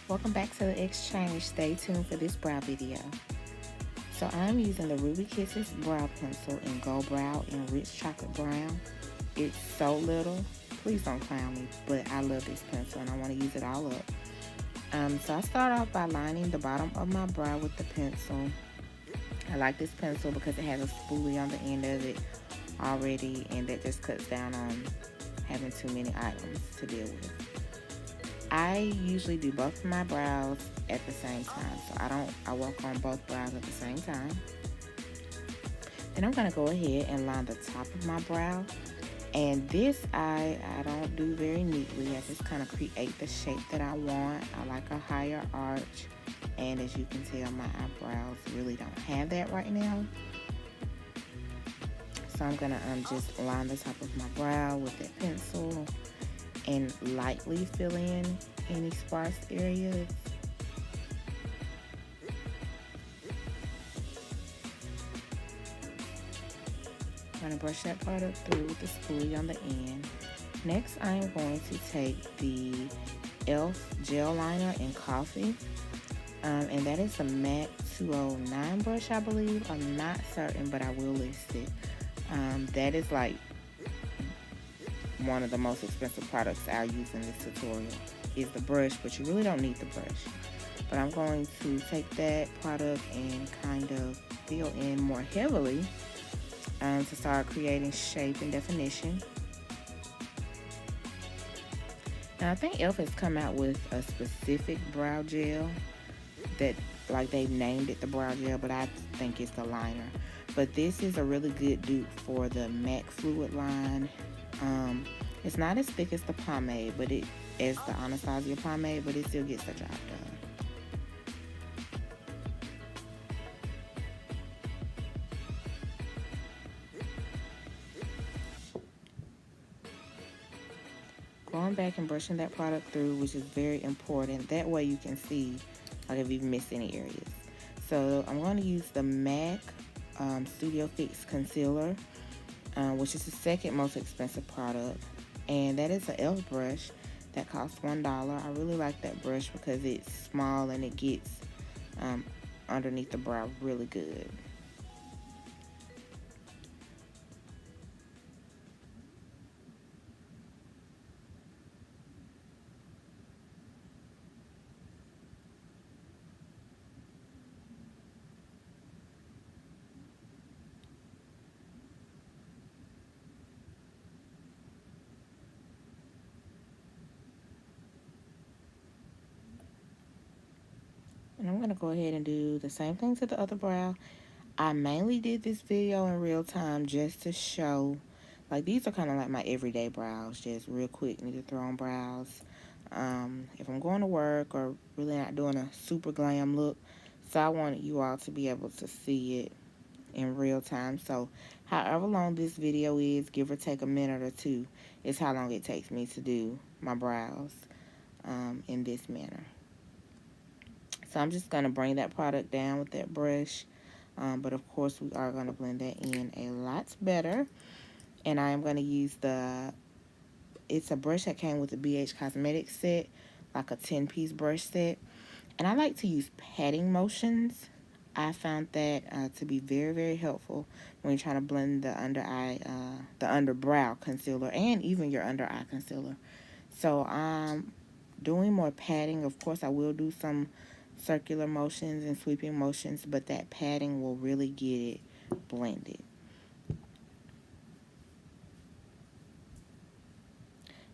Welcome back to the exchange. Stay tuned for this brow video. So I'm using the Ruby Kisses brow pencil in Gold Brow in Rich Chocolate Brown. It's so little. Please don't clown me, but I love this pencil and I want to use it all up. So I start off by lining the bottom of my brow with the pencil. I like this pencil because it has a spoolie on the end of it already, and that just cuts down on having too many items to deal with. I usually do both of my brows at the same time, so I work on both brows at the same time. Then I'm gonna go ahead and line the top of my brow, and this I don't do very neatly. I just kind of create the shape that I want. I like a higher arch, and as you can tell, my eyebrows really don't have that right now. So I'm gonna just line the top of my brow with that pencil and lightly fill in any sparse areas. I'm going to brush that part up through with the spoolie on the end. Next, I'm going to take the e.l.f. gel liner in coffee. And that is a MAC 209 brush, I believe. I'm not certain, but I will list it. That is like one of the most expensive products I'll use in this tutorial is the brush, but you really don't need the brush. But I'm going to take that product and kind of fill in more heavily to start creating shape and definition. Now I think e.l.f. has come out with a specific brow gel that like they've named it the brow gel, but I think it's the liner. But this is a really good dupe for the MAC fluid line. It's not as thick as the pomade, but as the Anastasia pomade, but it still gets the job done. Going back and brushing that product through, which is very important. That way you can see like if you've missed any areas. So I'm going to use the MAC Studio Fix Concealer, which is the second most expensive product. And that is an e.l.f. brush that costs $1. I really like that brush because it's small and it gets underneath the brow really good. And I'm going to go ahead and do the same thing to the other brow. I mainly did this video in real time just to show, like these are kind of like my everyday brows, just real quick, need to throw on brows. If I'm going to work or really not doing a super glam look, so I wanted you all to be able to see it in real time. So however long this video is, give or take a minute or two, is how long it takes me to do my brows in this manner. So I'm just going to bring that product down with that brush. But of course, we are going to blend that in a lot better. And I am going to use it's a brush that came with the BH Cosmetics set, like a 10-piece brush set. And I like to use patting motions. I found that to be very, very helpful when you're trying to blend the underbrow concealer, and even your under eye concealer. So I'm doing more patting. Of course, I will do some circular motions and sweeping motions, but that padding will really get it blended.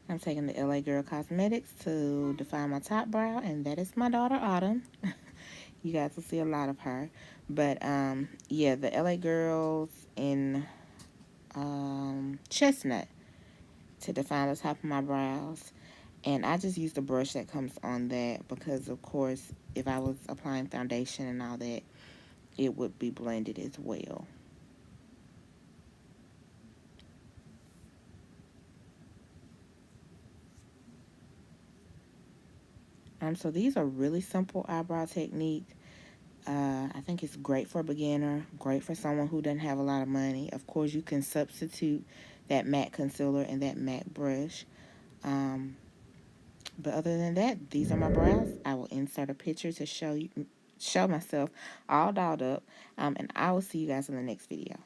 I'm taking the LA Girl Cosmetics to define my top brow, and that is my daughter Autumn. You guys will see a lot of her. But yeah, the LA Girls in Chestnut to define the top of my brows. And I just used the brush that comes on that because, of course, if I was applying foundation and all that, it would be blended as well. So these are really simple eyebrow technique. I think it's great for a beginner, great for someone who doesn't have a lot of money. Of course, you can substitute that matte concealer and that matte brush. But other than that, these are my brows. I will insert a picture to show myself all dolled up. And I will see you guys in the next video.